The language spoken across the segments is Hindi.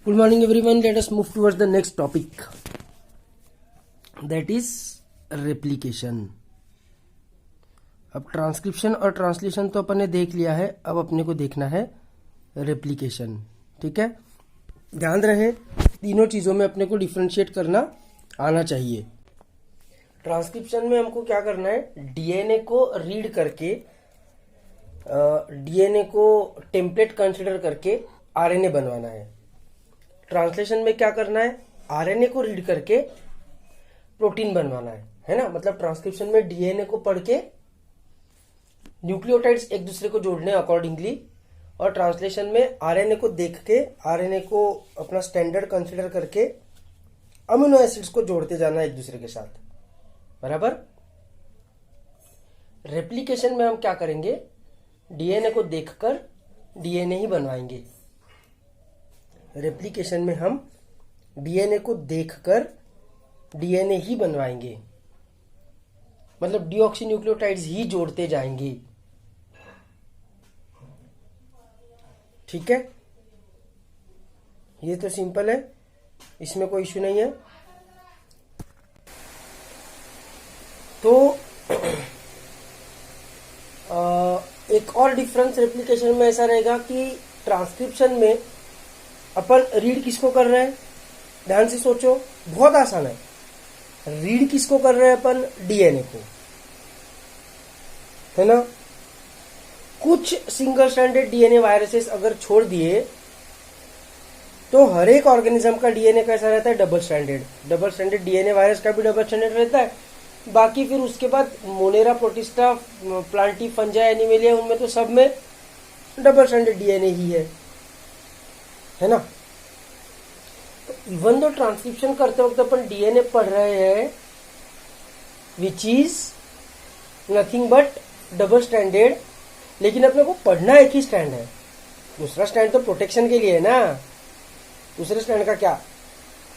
Good morning everyone. Let us move towards the next topic, that is replication. अब ट्रांसक्रिप्शन और ट्रांसलेशन तो अपन ने देख लिया है, अब अपने को देखना है रेप्लिकेशन. ठीक है, ध्यान रहे तीनों चीज़ों में अपने को डिफ्रेंशिएट करना आना चाहिए. ट्रांसक्रिप्शन में हमको क्या करना है, डीएनए को रीड करके, डीएनए को टेम्पलेट कंसिडर करके आरएनए बनवाना है. ट्रांसलेशन में क्या करना है, आरएनए को रीड करके प्रोटीन बनवाना है ना. मतलब ट्रांसक्रिप्शन में डीएनए को पढ़ के न्यूक्लियोटाइड्स एक दूसरे को जोड़ने अकॉर्डिंगली, और ट्रांसलेशन में आरएनए को देख के, आरएनए को अपना स्टैंडर्ड कंसिडर करके अमीनो एसिड्स को जोड़ते जाना एक दूसरे के साथ. बराबर. रेप्लिकेशन में हम क्या करेंगे, डीएनए को देखकर डीएनए ही बनवाएंगे. रेप्लिकेशन में हम डीएनए को देखकर डीएनए ही बनवाएंगे, मतलब डीऑक्सीन्यूक्लियोटाइड्स ही जोड़ते जाएंगे. ठीक है, ये तो सिंपल है, इसमें कोई इश्यू नहीं है. तो एक और डिफरेंस रेप्लिकेशन में ऐसा रहेगा कि ट्रांसक्रिप्शन में अपन रीड किसको कर रहे हैं, ध्यान से सोचो, बहुत आसान है. रीड किसको कर रहे हैं अपन, डीएनए को, है ना. कुछ सिंगल स्ट्रैंडेड डीएनए वायरसेस अगर छोड़ दिए तो हर एक ऑर्गेनिज्म का डीएनए कैसा रहता है, double stranded. Double stranded DNA virus का भी डबल स्ट्रैंडेड रहता है. बाकी फिर उसके बाद Monera, protista, Plantae, fungi, animalia, उनमें तो सब में डबल स्ट्रैंडेड डीएनए ही है ना. तो इवन दो ट्रांसक्रिप्शन करते वक्त अपन डीएनए पढ़ रहे हैं विच is nothing but double stranded, लेकिन अपने को पढ़ना एक ही स्टैंड है. दूसरा स्टैंड तो प्रोटेक्शन के लिए है ना. दूसरे स्टैंड का क्या,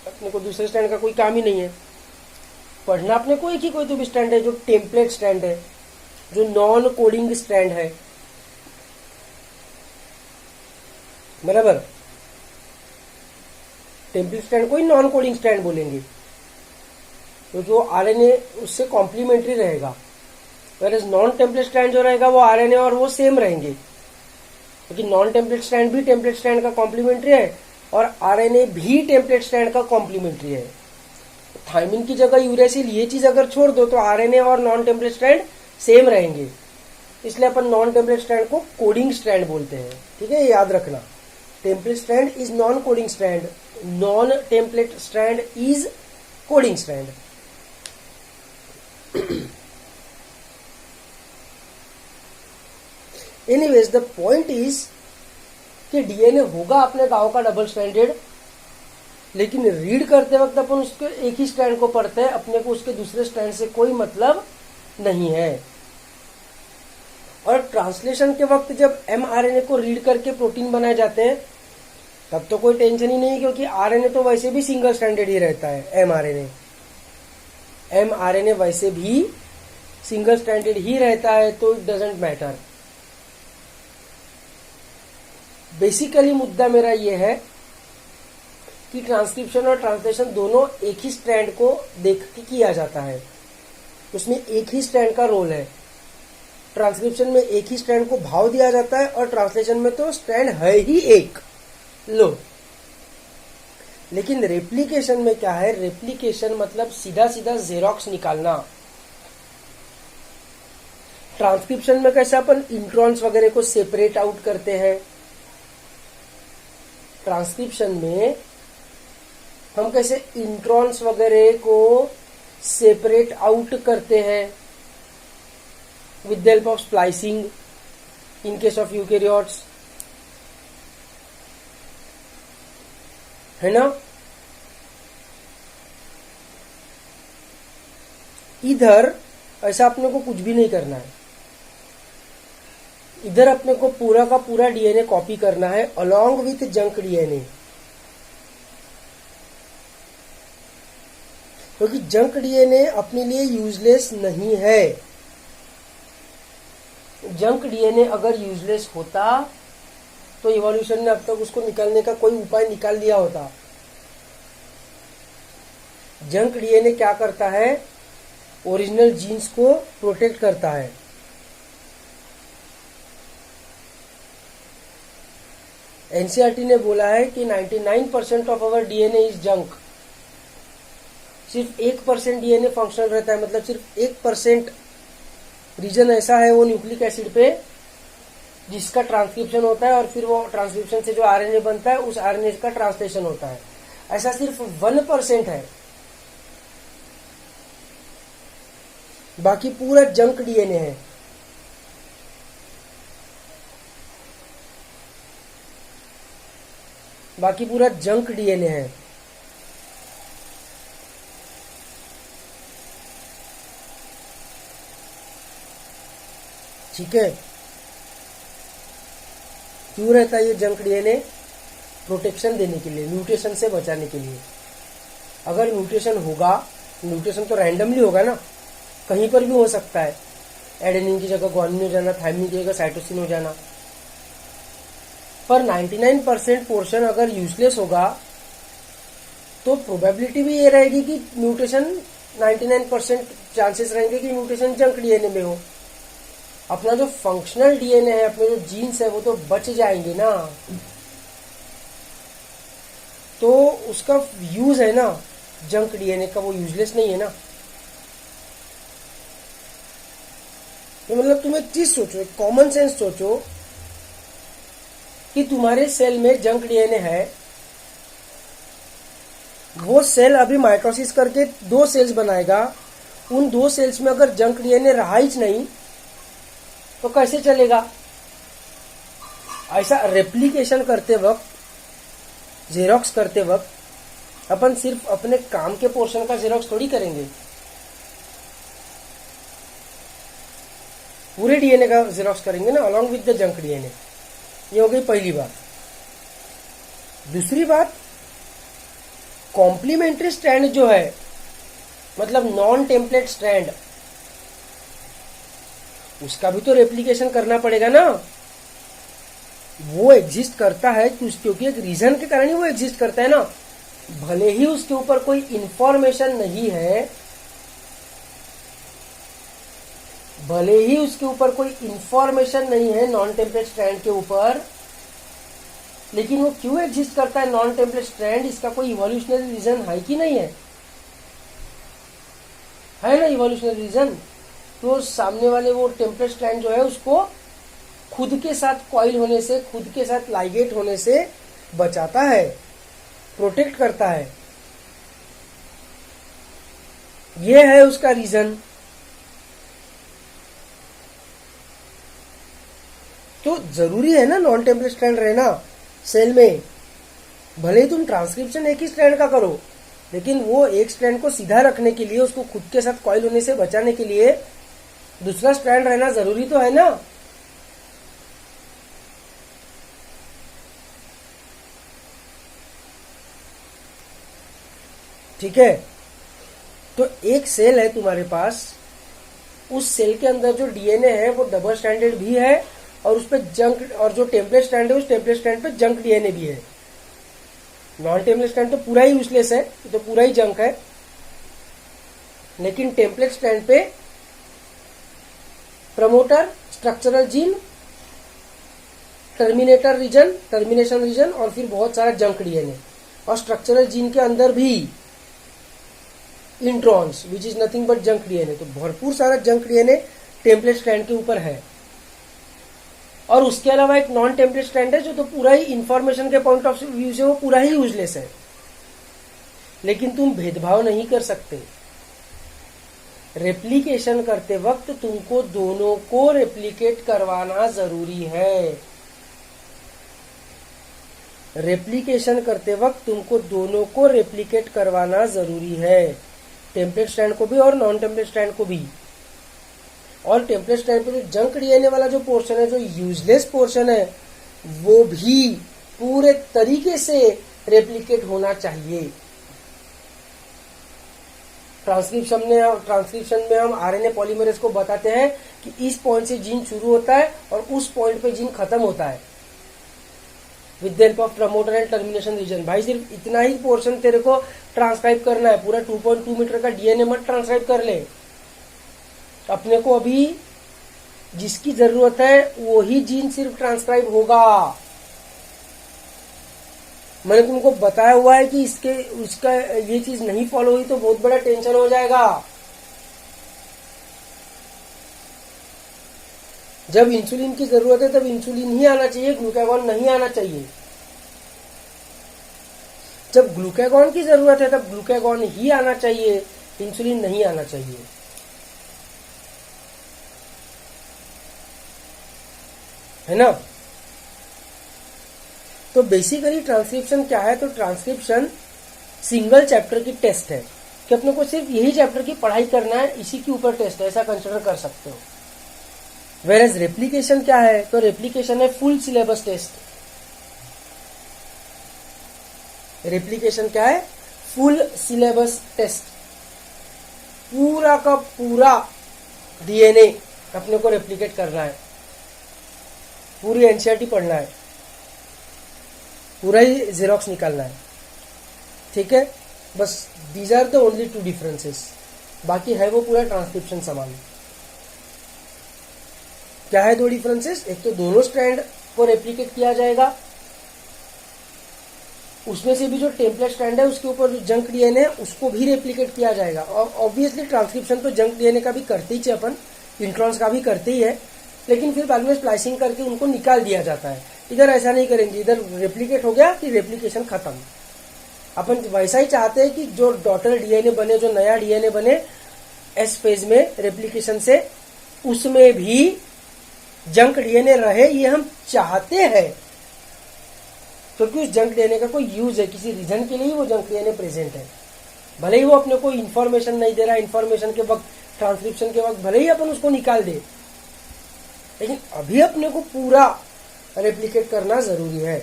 अपने को दूसरे स्टैंड का कोई काम ही नहीं है. पढ़ना अपने को एक ही कोई तो भी स्टैंड है, जो टेम्पलेट स्टैंड है, जो नॉन कोडिंग स्टैंड है. बराबर. टेम्पलेट स्टैंड को ही नॉन कोडिंग स्टैंड बोलेंगे, क्योंकि वो आरएनए उससे कॉम्प्लीमेंट्री रहेगा. वेयर नॉन टेम्पलेट स्टैंड जो रहेगा वो आरएनए और वो सेम रहेंगे, क्योंकि नॉन टेम्पलेट स्टैंड भी टेम्पलेट स्टैंड का कॉम्प्लीमेंट्री है और आरएनए भी टेम्पलेट स्टैंड का कॉम्प्लीमेंट्री है. थायमिन की जगह यूरेसिल ये चीज अगर छोड़ दो तो आरएनए और नॉन टेम्पलेट स्टैंड सेम रहेंगे, इसलिए अपन नॉन टेम्पलेट स्टैंड को कोडिंग स्टैंड बोलते हैं. ठीक है, ये याद रखना. Template stand is non coding stand, non template stand is coding stand. Anyways the point is कि डीएनए होगा अपने गांव का डबल स्टैंडेड, लेकिन रीड करते वक्त अपन उसके एक ही स्टैंड को पढ़ते हैं, अपने को उसके दूसरे स्टैंड से कोई मतलब नहीं है. और ट्रांसलेशन के वक्त जब एमआरएनए को रीड करके प्रोटीन बनाए जाते हैं तब तो कोई टेंशन ही नहीं, क्योंकि आरएनए तो वैसे भी सिंगल स्टैंडेड ही रहता है. एमआरएनए वैसे भी सिंगल स्टैंडेड ही रहता है, तो इट डजंट मैटर. बेसिकली मुद्दा मेरा यह है कि ट्रांसक्रिप्शन और ट्रांसलेशन दोनों एक ही स्ट्रैंड को देख के किया जाता है, उसमें एक ही स्ट्रैंड का रोल है. ट्रांसक्रिप्शन में एक ही स्ट्रैंड को भाव दिया जाता है और ट्रांसलेशन में तो स्ट्रैंड है ही एक. लो, लेकिन रेप्लिकेशन में क्या है, रेप्लिकेशन मतलब सीधा सीधा जेरोक्स निकालना. ट्रांसक्रिप्शन में कैसे अपन इंट्रॉन्स वगैरह को सेपरेट आउट करते हैं, ट्रांसक्रिप्शन में हम कैसे इंट्रॉन्स वगैरह को सेपरेट आउट करते हैं with the help of splicing in case of eukaryotes, है ना. इधर ऐसा अपने को कुछ भी नहीं करना है. इधर अपने को पूरा का पूरा डीएनए कॉपी करना है अलोंग विथ जंक डीएनए, क्योंकि जंक डीएनए अपने लिए यूजलेस नहीं है. जंक डीएनए अगर यूजलेस होता तो इवोल्यूशन ने अब तक उसको निकालने का कोई उपाय निकाल लिया होता। जंक डीएनए क्या करता है, ओरिजिनल जीन्स को प्रोटेक्ट करता है। एनसीईआरटी ने बोला है कि 99% of our DNA is junk. सिर्फ 1% डीएनए फंक्शनल रहता है, मतलब सिर्फ 1% रीजन ऐसा है वो न्यूक्लिक एसिड पे जिसका ट्रांसक्रिप्शन होता है, और फिर वो ट्रांसक्रिप्शन से जो आरएनए बनता है उस आरएनए का ट्रांसलेशन होता है। ऐसा सिर्फ 1% है, बाकी पूरा जंक डीएनए है। बाकी पूरा जंक डीएनए है। ठीक है, क्यों रहता है ये जंक डीएनए? प्रोटेक्शन देने के लिए, म्यूटेशन से बचाने के लिए। अगर म्यूटेशन होगा, म्यूटेशन तो रैंडमली होगा ना, कहीं पर भी हो सकता है, एडेनिन की जगह ग्वानिन हो जाना, थायमिन की जगह साइटोसिन हो जाना, पर 99% पोर्शन अगर यूजलेस होगा तो प्रोबेबिलिटी भी ये रहेगी कि म्यूटेशन 99% चांसेस रहेंगे कि म्यूटेशन जंक डीएनए में हो। अपना जो फंक्शनल डीएनए है, अपने जो जीन्स है वो तो बच जाएंगे ना, तो उसका यूज है ना जंक डीएनए का, वो यूजलेस नहीं है ना। तो मतलब तुम एक चीज सोचो, एक कॉमन सेंस सोचो कि तुम्हारे सेल में जंक डीएनए है, वो सेल अभी माइटोसिस करके 2 सेल्स बनाएगा, उन 2 सेल्स में अगर जंक डीएनए रहा ही नहीं तो कैसे चलेगा? ऐसा रेप्लिकेशन करते वक्त, जेरोक्स करते वक्त अपन सिर्फ अपने काम के पोर्शन का जेरोक्स थोड़ी करेंगे, पूरे डीएनए का जेरोक्स करेंगे ना, along with the junk DNA. ये हो गई पहली बात। दूसरी बात, कॉम्प्लीमेंट्री स्ट्रैंड जो है, मतलब नॉन टेम्पलेट स्ट्रैंड, उसका भी तो रेप्लिकेशन करना पड़ेगा ना। वो एग्जिस्ट करता है क्योंकि एक रीजन के कारण ही वो एग्जिस्ट करता है ना। भले ही उसके ऊपर कोई इंफॉर्मेशन नहीं है, भले ही उसके ऊपर कोई इंफॉर्मेशन नहीं है नॉन टेम्पलेट स्ट्रैंड के ऊपर, लेकिन वो क्यों एग्जिस्ट करता है नॉन टेम्पलेट स्ट्रैंड? इसका कोई इवोल्यूशनरी रीजन है कि नहीं है? है ना इवोल्यूशनरी रीजन। तो सामने वाले वो टेम्पलेट स्ट्रैंड जो है उसको खुद के साथ कॉइल होने से, खुद के साथ लाइगेट होने से बचाता है, प्रोटेक्ट करता है। ये है उसका रीजन। तो जरूरी है ना नॉन टेम्पलेट स्ट्रैंड रहना सेल में। भले ही तुम ट्रांसक्रिप्शन एक ही स्ट्रैंड का करो, लेकिन वो एक स्ट्रैंड को सीधा रखने के लिए, उसको खुद के साथ कॉइल होने से बचाने के लिए दूसरा स्ट्रैंड रहना जरूरी तो है ना। ठीक है, तो एक सेल है तुम्हारे पास, उस सेल के अंदर जो डीएनए है वो डबल स्ट्रैंडेड भी है, और उस पे जंक, और जो टेम्पलेट स्ट्रैंड है उस टेम्पलेट स्ट्रैंड पे जंक डीएनए भी है। नॉन टेम्पलेट स्ट्रैंड तो पूरा ही यूजलेस है, तो पूरा ही जंक है, लेकिन टेम्पलेट स्ट्रैंड पे promoter, structural gene, terminator region, termination region, और फिर बहुत सारा जंक डीएनए। और स्ट्रक्चरल जीन के अंदर भी introns, which is nothing but junk DNA. तो भरपूर सारा जंक डीएनए टेम्पलेट स्ट्रैंड के ऊपर है। और उसके अलावा एक नॉन टेम्पलेट स्ट्रैंड है जो तो पूरा ही इंफॉर्मेशन के पॉइंट ऑफ व्यू से वो पूरा ही यूजलेस है, लेकिन तुम भेदभाव नहीं कर सकते। रेप्लिकेशन करते वक्त तुमको दोनों को रेप्लिकेट करवाना जरूरी है। रेप्लिकेशन करते वक्त तुमको दोनों को रेप्लिकेट करवाना जरूरी है, टेम्पलेट स्ट्रैंड को भी और नॉन टेम्पलेट स्ट्रैंड को भी। और टेम्पलेट स्ट्रैंड पे जो जंक डीएनए वाला जो पोर्शन है, जो यूजलेस पोर्शन है, वो भी पूरे तरीके से रेप्लिकेट होना चाहिए। ट्रांसक्रिप्शन में हम आरएनए पॉलीमरेज को बताते हैं कि इस पॉइंट से जीन शुरू होता है और उस पॉइंट पे जीन खत्म होता है। With the help of promoter and termination region. भाई सिर्फ इतना ही पोर्शन तेरे को ट्रांसक्राइब करना है, पूरा 2.2 मीटर का डीएनए मत ट्रांसक्राइब कर ले। अपने को अभी जिसकी जरूरत है वही जीन सिर्फ ट्रांसक्राइब होगा। मैंने तुमको बताया हुआ है कि उसका ये चीज नहीं फॉलो हुई तो बहुत बड़ा टेंशन हो जाएगा। जब इंसुलिन की जरूरत है तब इंसुलिन ही आना चाहिए, ग्लूकागॉन नहीं आना चाहिए। जब ग्लूकागॉन की जरूरत है तब ग्लूकागॉन ही आना चाहिए, इंसुलिन नहीं आना चाहिए। है ना? तो बेसिकली ट्रांसक्रिप्शन क्या है? तो ट्रांसक्रिप्शन सिंगल चैप्टर की टेस्ट है कि अपने को सिर्फ यही चैप्टर की पढ़ाई करना है, इसी के ऊपर टेस्ट है, ऐसा कंसिडर कर सकते हो। वेरएज रेप्लिकेशन क्या है? तो रेप्लिकेशन है फुल सिलेबस टेस्ट। रेप्लिकेशन क्या है? Full syllabus test. पूरा का पूरा डीएनए अपने को रेप्लिकेट करना है, पूरी एनसीईआरटी पढ़ना है, पूरा ही जेरोक्स निकालना है। ठीक है, बस these are the only 2 differences. बाकी है वो पूरा ट्रांसक्रिप्शन समान। क्या है 2 डिफरेंसेस? एक तो दोनों स्ट्रैंड को रेप्लिकेट किया जाएगा, उसमें से भी जो टेम्पलेट स्ट्रैंड है उसके ऊपर जो जंक डीएनए है उसको भी रेप्लिकेट किया जाएगा। और ऑब्वियसली ट्रांसक्रिप्शन तो जंक डीएनए का भी करते ही, अपन इंट्रॉन्स का भी करते ही है, लेकिन फिर बाद में स्प्लाइसिंग करके उनको निकाल दिया जाता है। इधर ऐसा नहीं करेंगे, इधर रेप्लिकेट हो गया कि रेप्लिकेशन खत्म। अपन वैसा ही चाहते हैं कि जो डॉटर डीएनए बने, जो नया डीएनए बने एस फेज में रेप्लिकेशन से, उसमें भी जंक डीएनए रहे, ये हम चाहते हैं, क्योंकि उस जंक डीएनए का कोई यूज है, किसी रीजन के लिए वो जंक डीएनए प्रेजेंट है। भले ही वो अपने को इन्फॉर्मेशन नहीं दे रहा, इन्फॉर्मेशन के वक्त, ट्रांसक्रिप्शन के वक्त भले ही अपन उसको निकाल दे, लेकिन अभी अपने को पूरा रेप्लिकेट करना जरूरी है।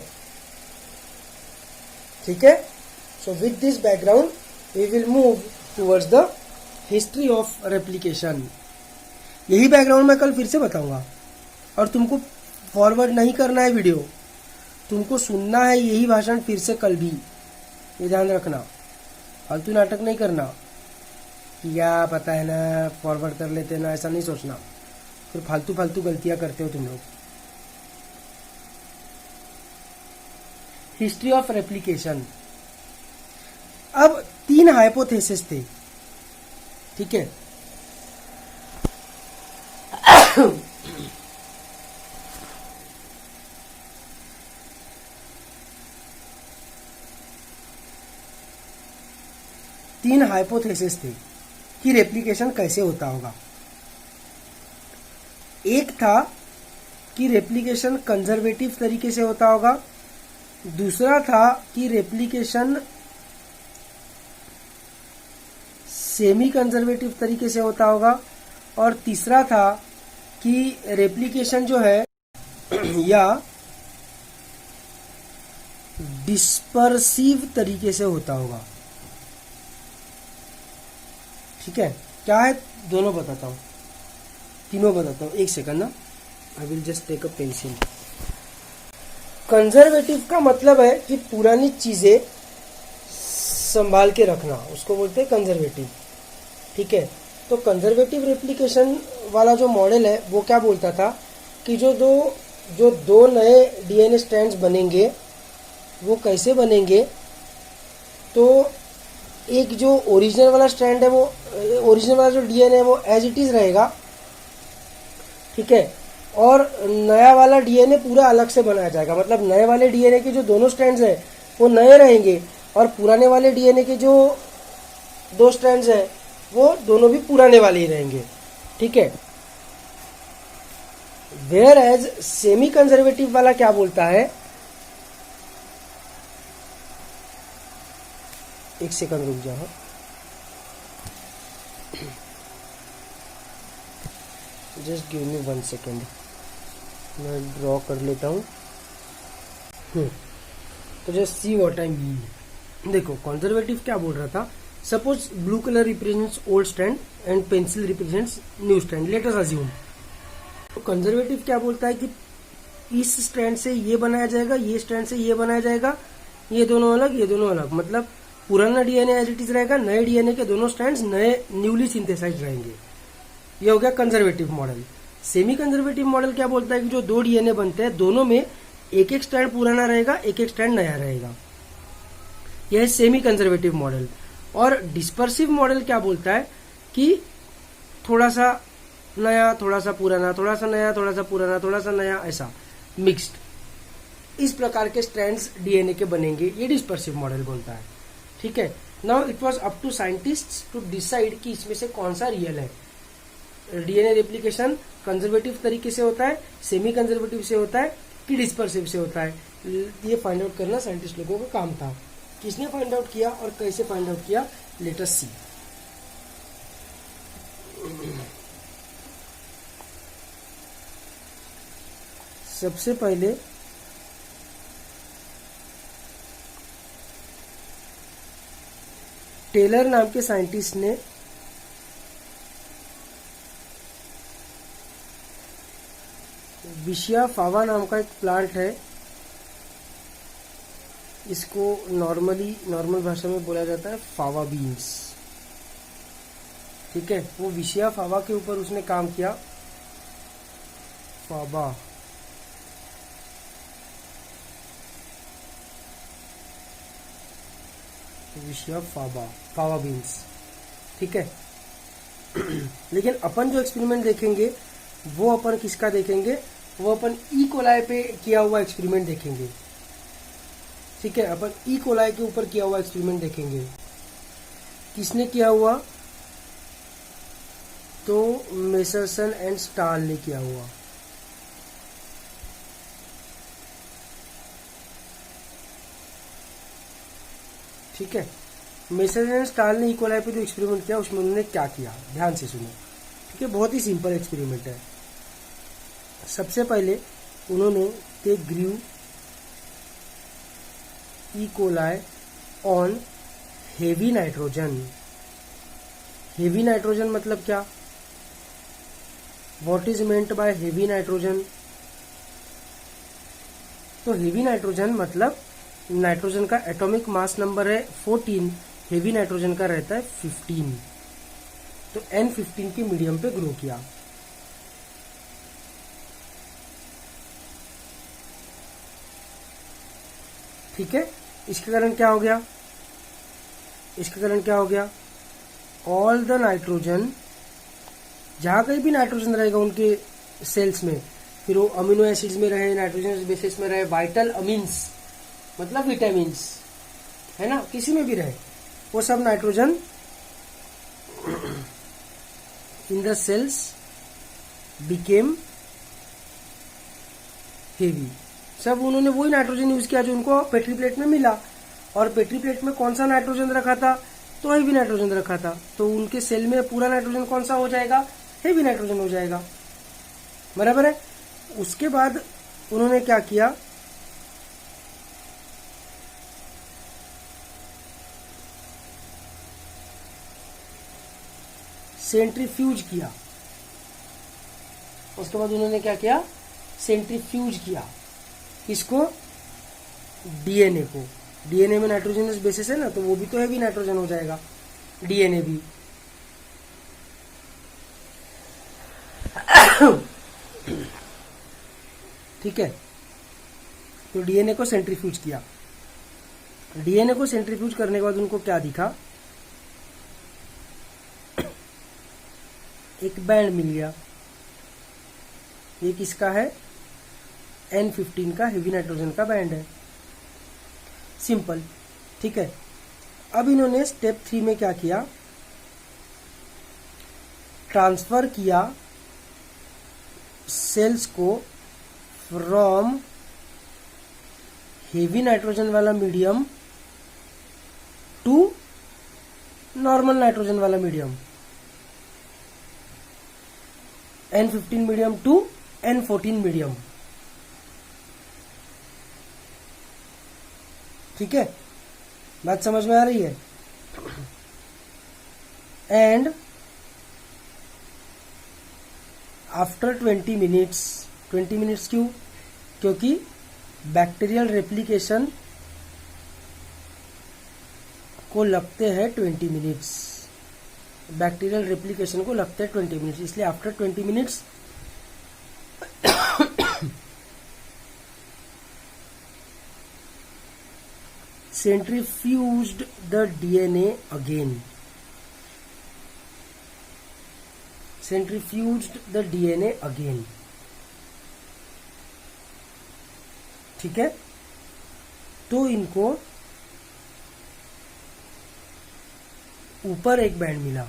ठीक है? So with this background we will move towards the history of replication. यही बैकग्राउंड मैं कल फिर से बताऊंगा, और तुमको फॉरवर्ड नहीं करना है वीडियो, तुमको सुनना है यही भाषण फिर से कल भी। ये ध्यान रखना, फालतू नाटक नहीं करना कि या पता है ना फॉरवर्ड कर लेते ना, ऐसा नहीं सोचना, फिर फालतू फालतू गलतियां करते हो तुम लोग। History of replication. अब 3 हाइपोथेसिस थे। ठीक है? तीन हाइपोथेसिस थे कि रेप्लिकेशन कैसे होता होगा। एक था कि रेप्लिकेशन कंजर्वेटिव तरीके से होता होगा, दूसरा था कि रेप्लिकेशन सेमी कंजर्वेटिव तरीके से होता होगा, और तीसरा था कि रेप्लिकेशन जो है या डिस्पर्सिव तरीके से होता होगा। ठीक है? क्या है दोनों बताता हूं, तीनों बताता हूं। एक सेकंड ना, I will just take a pencil. Conservative का मतलब है कि पुरानी चीजें संभाल के रखना, उसको बोलते हैं कंजर्वेटिव। ठीक है? तो कंजर्वेटिव रेप्लिकेशन वाला जो मॉडल है वो क्या बोलता था कि जो दो नए डीएनए स्ट्रैंड्स बनेंगे वो कैसे बनेंगे, तो एक जो ओरिजिनल वाला स्ट्रैंड है, वो ओरिजिनल वाला जो डीएनए है वो एज इट इज रहेगा। ठीक है? और नया वाला डीएनए पूरा अलग से बनाया जाएगा। मतलब नए वाले डीएनए के जो दोनों स्ट्रैंड्स हैं वो नए रहेंगे, और पुराने वाले डीएनए के जो 2 स्ट्रैंड्स हैं वो दोनों भी पुराने वाले ही रहेंगे। ठीक है? वेयर एज सेमी कंजर्वेटिव वाला क्या बोलता है, एक सेकंड रुक जाओ, जस्ट गिव मी 1 सेकंड, मैं ड्रॉ कर लेता हूँ। तो just see what I mean. देखो कंजर्वेटिव क्या बोल रहा था, suppose blue colour represents old strand and pencil represents new strand, let us assume. तो कंजर्वेटिव क्या बोलता है कि इस स्ट्रैंड से ये बनाया जाएगा, ये स्ट्रैंड से ये बनाया जाएगा, ये दोनों अलग, ये दोनों अलग, मतलब पुराना डीएनए एज इट इज रहेगा, नए डीएनए के दोनों स्ट्रैंड्स नए न्यूली सिंथेसाइज रहेंगे। ये हो गया conservative model. Semi conservative model क्या बोलता है कि जो दो डीएनए बनते हैं दोनों में एक एक स्ट्रैंड पुराना रहेगा, एक एक स्ट्रैंड नया रहेगा। यह है सेमी कंजर्वेटिव मॉडल। और डिस्पर्सिव मॉडल क्या बोलता है कि थोड़ा सा नया, थोड़ा सा पुराना, थोड़ा सा नया, थोड़ा सा पुराना, थोड़ा सा नया, ऐसा मिक्स्ड, इस प्रकार के स्ट्रैंड्स डीएनए के बनेंगे। ये डिस्पर्सिव मॉडल बोलता है। ठीक है। Now it was up to scientists to decide कि इसमें से कौन सा रियल है। डीएनए रेप्लिकेशन कंजर्वेटिव तरीके से होता है, सेमी कंजर्वेटिव से होता है कि डिस्पर्सिव से होता है, ये फाइंड आउट करना साइंटिस्ट लोगों का काम था। किसने फाइंड आउट किया और कैसे फाइंड आउट किया, लेट अस सी। सबसे पहले टेलर नाम के साइंटिस्ट ने विशिया फावा नाम का एक प्लांट है, इसको नॉर्मल भाषा में बोला जाता है फावा बीन्स। ठीक है। वो विशिया फावा के ऊपर उसने काम किया। फावा विशिया फावा बीन्स। ठीक है। लेकिन अपन जो एक्सपेरिमेंट देखेंगे वो अपन किसका देखेंगे, वो अपन ई कोलाई पे किया हुआ एक्सपेरिमेंट देखेंगे। ठीक है। अपन ई कोलाई के ऊपर किया हुआ एक्सपेरिमेंट देखेंगे। किसने किया हुआ, तो मेसरसन एंड स्टाल ने किया हुआ। ठीक है। मेसरसन एंड स्टाल ने ई कोलाई पे जो एक्सपेरिमेंट किया उसमें उन्होंने क्या किया, ध्यान से सुनो। ठीक है। बहुत ही सिंपल एक्सपेरिमेंट है। सबसे पहले उन्होंने they grew E coli on heavy nitrogen. Heavy nitrogen मतलब क्या, what is meant by heavy nitrogen. तो हेवी नाइट्रोजन मतलब नाइट्रोजन का एटॉमिक मास नंबर है 14, हेवी नाइट्रोजन का रहता है 15। तो N15 के मीडियम पे ग्रो किया। ठीक है। इसके कारण क्या हो गया, इसके कारण क्या हो गया, ऑल द नाइट्रोजन, जहां कहीं भी नाइट्रोजन रहेगा उनके सेल्स में, फिर वो अमीनो एसिड्स में रहे, नाइट्रोजन बेसिस में रहे, वाइटल अमीन्स मतलब विटामिन्स, है ना, किसी में भी रहे, वो सब nitrogen in the cells became heavy. सब उन्होंने वही नाइट्रोजन यूज किया जो उनको पेट्री प्लेट में मिला। और पेट्री प्लेट में कौन सा नाइट्रोजन रखा था, तो हेवी नाइट्रोजन रखा था। तो उनके सेल में पूरा नाइट्रोजन कौन सा हो जाएगा, हेवी नाइट्रोजन हो जाएगा। बराबर है। उसके बाद उन्होंने क्या किया, सेंट्रीफ्यूज किया। उसके बाद उन्होंने क्या किया, सेंट्रीफ्यूज किया। इसको, डीएनए को, डीएनए में नाइट्रोजनस बेसिस है ना, तो वो भी तो हैवी नाइट्रोजन हो जाएगा, डीएनए भी। ठीक है। तो डीएनए को सेंट्रीफ्यूज किया। डीएनए को सेंट्रीफ्यूज करने के बाद उनको क्या दिखा, एक बैंड मिल गया। ये किसका है, N15 का हेवी नाइट्रोजन का बैंड है। सिंपल। ठीक है। अब इन्होंने स्टेप 3 में क्या किया, ट्रांसफर किया सेल्स को फ्रॉम हेवी नाइट्रोजन वाला मीडियम टू नॉर्मल नाइट्रोजन वाला medium, N15 medium to N14 medium. ठीक है, बात समझ में आ रही है। एंड आफ्टर 20 मिनट्स, 20 मिनट्स क्यों, क्योंकि बैक्टीरियल रेप्लिकेशन को लगते हैं 20 मिनट्स, बैक्टीरियल रेप्लिकेशन को लगते हैं 20 मिनट्स, इसलिए after 20 minutes centrifuged the DNA again, centrifuged the DNA again। ठीक है, तो इनको ऊपर एक बैंड मिला,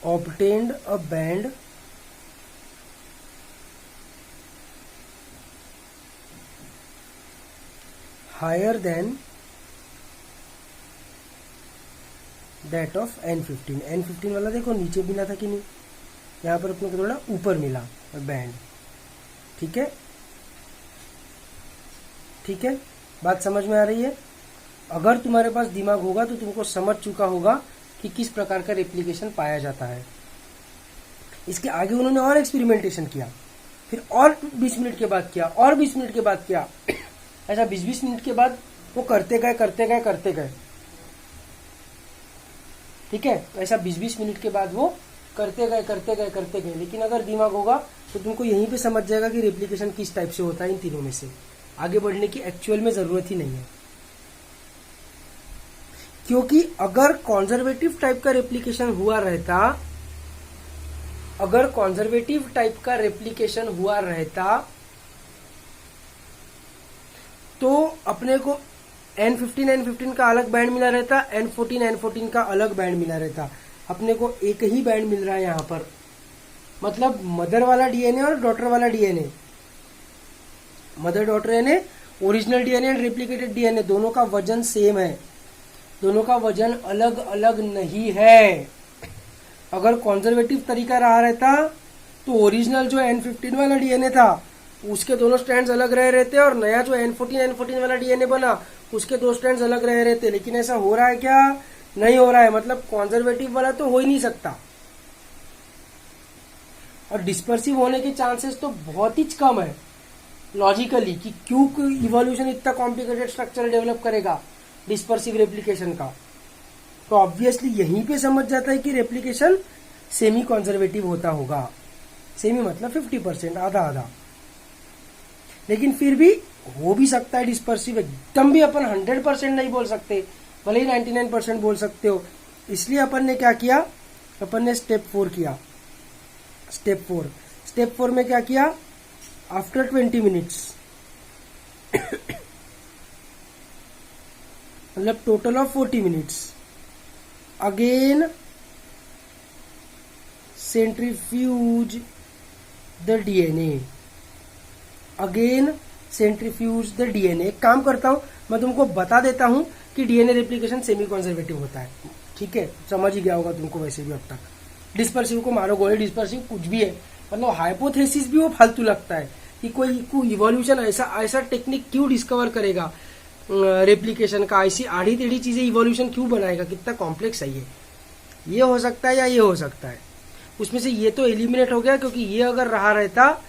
obtained a band higher than that of N15। N15 वाला देखो नीचे मिला था कि नहीं, यहाँ पर अपने को थोड़ा ऊपर मिला बैंड। ठीक है, ठीक है, बात समझ में आ रही है। अगर तुम्हारे पास दिमाग होगा तो तुमको समझ चुका होगा कि किस प्रकार का रेप्लिकेशन पाया जाता है। इसके आगे उन्होंने और एक्सपेरिमेंटेशन किया, फिर और 20 मिनट के बाद किया, और 20 मिनट के बाद किया, ऐसा 20-20 मिनट के बाद वो करते गए। ठीक है, ऐसा 20-20 मिनट के बाद वो करते गए। लेकिन अगर दिमाग होगा तो तुमको यहीं पे समझ जाएगा कि रेप्लिकेशन किस टाइप से होता है। इन तीनों में से आगे बढ़ने की एक्चुअल में जरूरत ही नहीं है, क्योंकि अगर कॉन्जर्वेटिव टाइप का रेप्लिकेशन हुआ रहता तो अपने को N15 का अलग बैंड मिला रहता, N14 का अलग बैंड मिला रहता। अपने को एक ही बैंड मिल रहा है यहाँ पर, मतलब मदर वाला डीएनए और डॉटर वाला DNA, mother daughter DNA, original DNA and replicated DNA, दोनों का वजन सेम है, दोनों का वजन अलग अलग नहीं है। अगर कंजर्वेटिव तरीका रहा रहता तो ओरिजिनल जो N15 वाला डीएनए था उसके दोनों स्ट्रैंड्स अलग रह रहते और नया जो N14 वाला डीएनए बना उसके दो स्ट्रैंड्स अलग रह रहते। लेकिन ऐसा हो रहा है क्या? नहीं हो रहा है, मतलब कंजर्वेटिव वाला तो हो ही नहीं सकता। और डिस्पर्सिव होने के चांसेस तो बहुत ही कम है लॉजिकली, कि क्यों इवोल्यूशन इतना कॉम्प्लिकेटेड स्ट्रक्चर डेवलप करेगा डिस्पर्सिव रेप्लिकेशन का। तो ऑब्वियसली यहीं पे समझ जाता है कि रेप्लिकेशन सेमी कंजर्वेटिव होता होगा। सेमी मतलब 50%, आधा आधा। लेकिन फिर भी हो भी सकता है डिस्पर्सिव, एकदम भी अपन 100% नहीं बोल सकते, भले ही 99% बोल सकते हो। इसलिए अपन ने क्या किया, अपन ने स्टेप 4 किया। स्टेप 4 में क्या किया, आफ्टर 20 मिनट्स मतलब total of 40 minutes, again centrifuge the DNA, एक काम करता हूं, मैं तुमको बता देता हूं कि डीएनए रेप्लिकेशन सेमी कंजर्वेटिव होता है। ठीक है, समझ ही गया होगा तुमको वैसे भी अब तक। डिस्पर्सिव को मारो गोले, डिस्पर्सिव कुछ भी है, मतलब हाइपोथेसिस भी वो फालतू लगता है कि कोई इवोल्यूशन ऐसा टेक्निक क्यों डिस्कवर करेगा रेप्लिकेशन का, ऐसी आड़ी टेढ़ी चीजें इवोल्यूशन क्यों बनाएगा, कितना कॉम्प्लेक्स है ये हो सकता है या ये हो सकता है। उसमें से ये तो एलिमिनेट हो गया, क्योंकि ये अगर रहा रहता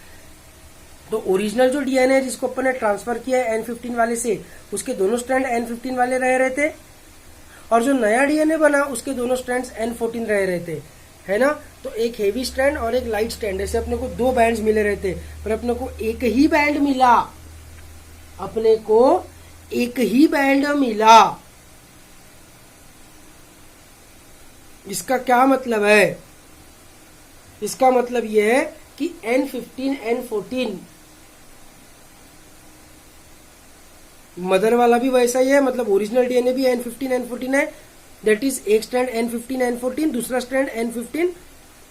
तो ओरिजिनल जो डीएनए है जिसको अपन ने ट्रांसफर किया है N15 वाले से, उसके दोनों स्ट्रैंड N15 वाले रह रहे थे, और जो नया डीएनए बना उसके दोनों स्ट्रैंड्स N14 रह रहे थे, है ना। तो एक हेवी स्ट्रैंड और एक लाइट स्ट्रैंड, ऐसे अपने को दो बैंड्स मिले रहते, पर अपने को एक ही बैंड मिला, अपने को एक ही बैंड मिला। इसका क्या मतलब है? इसका मतलब यह है कि N15 N14 मदर वाला भी वैसा ही है, मतलब ओरिजिनल डीएनए भी N15 N14 है, दैट इज एक स्ट्रैंड N15 N14, दूसरा स्ट्रैंड N15,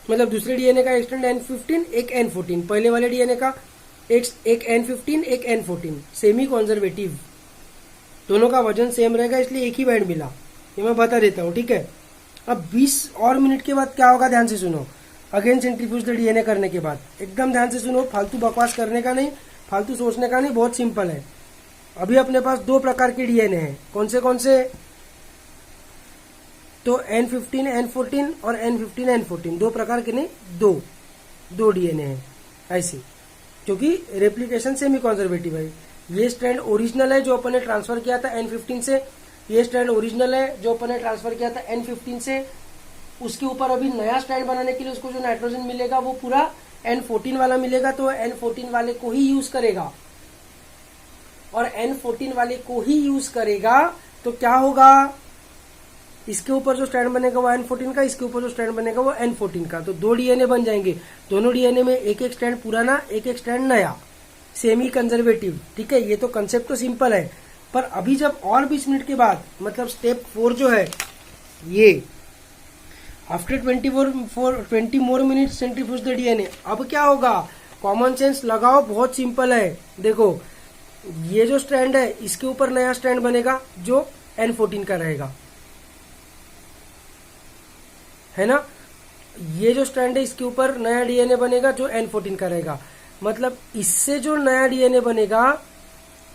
मतलब दूसरे डीएनए का एक स्ट्रैंड N15 एक N14, पहले वाले डीएनए का एक N15 एक N14, सेमी कंजर्वेटिव, दोनों का वजन सेम रहेगा, इसलिए एक ही बैंड मिला। ये मैं बता देता हूँ, ठीक है। अब 20 और मिनट के बाद क्या होगा, ध्यान से सुनो। अगेन सेंट्रीफ्यूज द डीएनए करने के बाद, एकदम ध्यान से सुनो, फालतू बकवास करने का नहीं, फालतू सोचने का नहीं, बहुत सिंपल है। अभी अपने पास दो प्रकार के डीएनए हैं, कौन से? तो N15 N14 और N15 N14 दो प्रकार के नहीं, दो डीएनए है ऐसे, क्योंकि रेप्लिकेशन सेमी कॉन्जर्वेटिव है। ये स्ट्रैंड ओरिजिनल है जो अपन ने ट्रांसफर किया था N15 से, ये स्ट्रैंड ओरिजिनल है जो अपन ने ट्रांसफर किया था N15 से। उसके ऊपर अभी नया स्ट्रैंड बनाने के लिए उसको जो नाइट्रोजन मिलेगा वो पूरा N14 वाला मिलेगा, तो N14 वाले को ही यूज करेगा। और N14 वाले को ही यूज करेगा तो क्या होगा, इसके ऊपर जो स्ट्रैंड बनेगा वो N14 का, इसके ऊपर जो स्ट्रैंड बनेगा वो N14 का, तो दो डीएनए बन जाएंगे। दोनों डीएनए में एक एक स्ट्रैंड पुराना, एक एक स्ट्रैंड नया, सेमी कंजर्वेटिव। ठीक है, ये तो कंसेप्ट तो सिंपल है। पर अभी जब और 20 मिनट के बाद, मतलब स्टेप 4 जो है ये, after 20 more minute centrifuge the DNA, अब क्या होगा, कॉमन सेंस लगाओ, बहुत सिंपल है। देखो ये जो स्ट्रैंड है इसके ऊपर नया स्ट्रैंड बनेगा जो N14 का रहेगा, है ना। ये जो स्ट्रैंड है इसके ऊपर नया डीएनए बनेगा जो N14 का रहेगा। मतलब इससे जो नया डीएनए बनेगा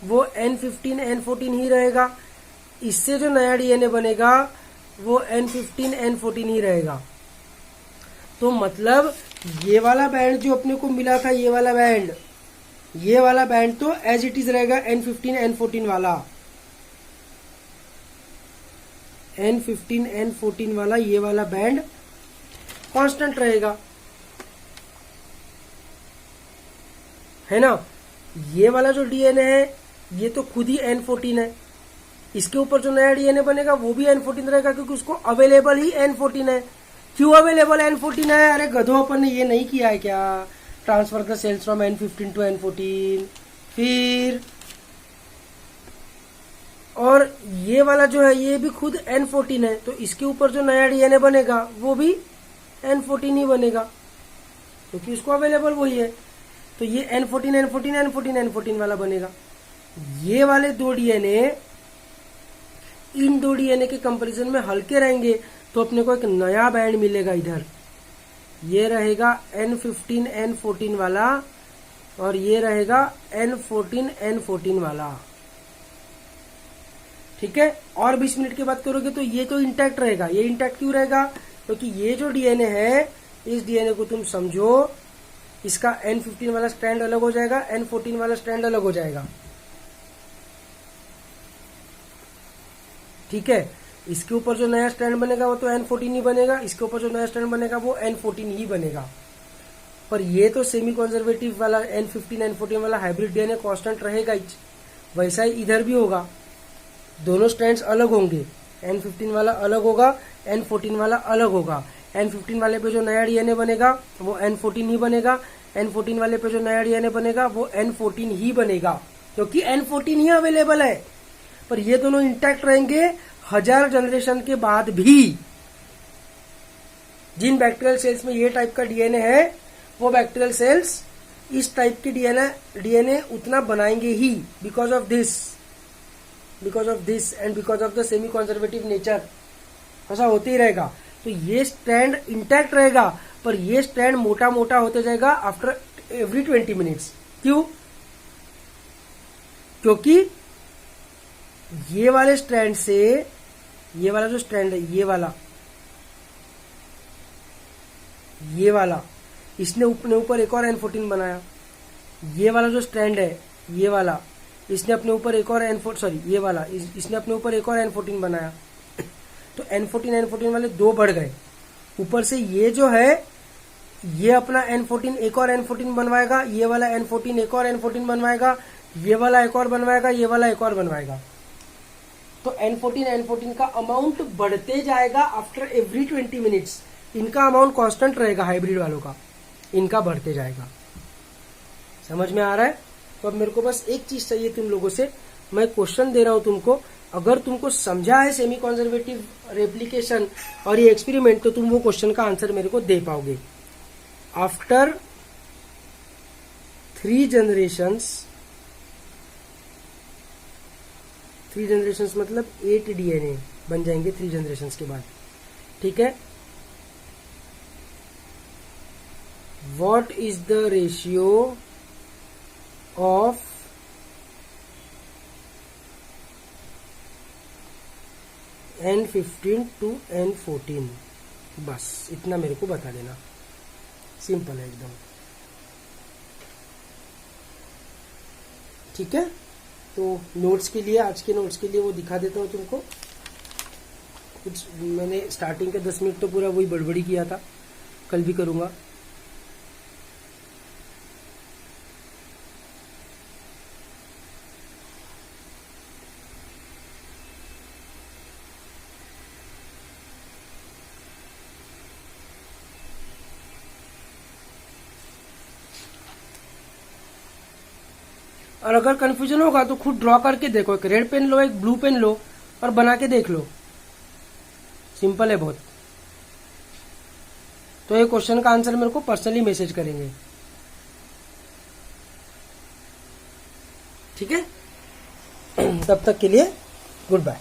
वो N15 N14 ही रहेगा, इससे जो नया डीएनए बनेगा वो N15 N14 ही रहेगा। तो मतलब ये वाला बैंड जो अपने को मिला था, ये वाला बैंड तो एज इट इज रहेगा N15 N14 वाला, N15 N14 वाला ये वाला बैंड कांस्टेंट रहेगा, है ना। ये वाला जो डीएनए है ये तो खुद ही N14 है, इसके ऊपर जो नया डीएनए बनेगा वो भी N14 रहेगा, क्योंकि उसको अवेलेबल ही N14 है। क्यों अवेलेबल N14 है, अरे गधो, अपन ने ये नहीं किया है क्या, transfer the cells from N15 to N14। फिर और ये वाला जो है ये भी खुद N14 है, तो इसके ऊपर जो नया डीएनए बनेगा वो भी N14 ही बनेगा, क्योंकि उसको अवेलेबल वही है। तो ये N14 N14 N14 N14 वाला बनेगा। ये वाले दो डीएनए इन दो डीएनए के कंपैरिजन में हल्के रहेंगे, तो अपने को एक नया बैंड मिलेगा इधर, ये रहेगा N15 N14 वाला और ये रहेगा N14 N14 वाला। ठीक है, और 20 मिनट के बाद करोगे तो ये तो इंटैक्ट रहेगा। ये इंटैक्ट क्यों रहेगा, क्योंकि ये जो डीएनए है इस डीएनए को तुम समझो, इसका N15 वाला स्ट्रैंड अलग हो जाएगा, N14 वाला स्ट्रैंड अलग हो जाएगा। ठीक है, इसके ऊपर जो नया स्ट्रैंड बनेगा वो तो N14 ही बनेगा, इसके ऊपर जो नया स्ट्रैंड बनेगा वो N14 ही बनेगा। पर ये तो सेमी कंजर्वेटिव वाला N15 N14 वाला हाइब्रिड डीएनए कांस्टेंट रहेगा ही, वैसा ही इधर भी होगा। दोनों स्ट्रैंड्स अलग होंगे, N15 वाला अलग होगा, N14 वाला अलग होगा। N15 वाले पे जो नया डीएनए बनेगा वो N14 ही बनेगा, N14 वाले पे जो नया डीएनए बनेगा वो N14 ही बनेगा, क्योंकि N14 ही अवेलेबल है। पर ये दोनों इंटैक्ट रहेंगे 1000 जनरेशन के बाद भी। जिन बैक्टीरियल सेल्स में ये टाइप का डीएनए है वो बैक्टीरियल सेल्स इस टाइप के डीएनए उतना बनाएंगे ही, because of this and because of the semi conservative nature. ऐसा होते ही रहेगा। तो ये स्ट्रैंड इंटैक्ट रहेगा, पर ये स्ट्रैंड मोटा मोटा होते जाएगा आफ्टर एवरी 20 मिनट्स। क्यों, क्योंकि ये वाले स्ट्रैंड से ये वाला जो स्ट्रैंड है, ये वाला इसने अपने ऊपर एक और N14 बनाया। ये वाला जो स्ट्रैंड है ये वाला, इसने अपने ऊपर एक और ये वाला इसने अपने ऊपर एक और N14 बनाया। तो N14 वाले दो बढ़ गए। ऊपर से ये जो है ये अपना N14 एक और N14 बनवाएगा, ये वाला N14 एक और N14 बनवाएगा, ये वाला एक और बनवाएगा, ये वाला एक और बनवाएगा। तो N14 का अमाउंट बढ़ते जाएगा आफ्टर एवरी 20 मिनट्स। इनका अमाउंट कांस्टेंट रहेगा, हाइब्रिड वालों का इनका बढ़ते जाएगा। समझ में आ रहा है। तो अब मेरे को बस एक चीज चाहिए तुम लोगों से, मैं क्वेश्चन दे रहा हूं तुमको, अगर तुमको समझा है सेमी कंजर्वेटिव रेप्लिकेशन और ये एक्सपेरिमेंट, तो तुम वो क्वेश्चन का आंसर मेरे को दे पाओगे। आफ्टर 3 जनरेशंस मतलब 8 डीएनए बन जाएंगे 3 जनरेशंस के बाद। ठीक है, what is the ratio of N15 to N14, बस इतना मेरे को बता देना। सिंपल है एकदम। ठीक है, तो नोट्स के लिए, आज के नोट्स के लिए वो दिखा देता हूँ तुमको। कुछ मैंने स्टार्टिंग के 10 मिनट तो पूरा वही बड़बड़ी किया था, कल भी करूँगा। और अगर कंफ्यूजन होगा तो खुद ड्रॉ करके देखो, एक रेड पेन लो, एक ब्लू पेन लो और बना के देख लो। सिंपल है बहुत। तो ये क्वेश्चन का आंसर मेरे को पर्सनली मैसेज करेंगे। ठीक है, तब तक के लिए गुड बाय।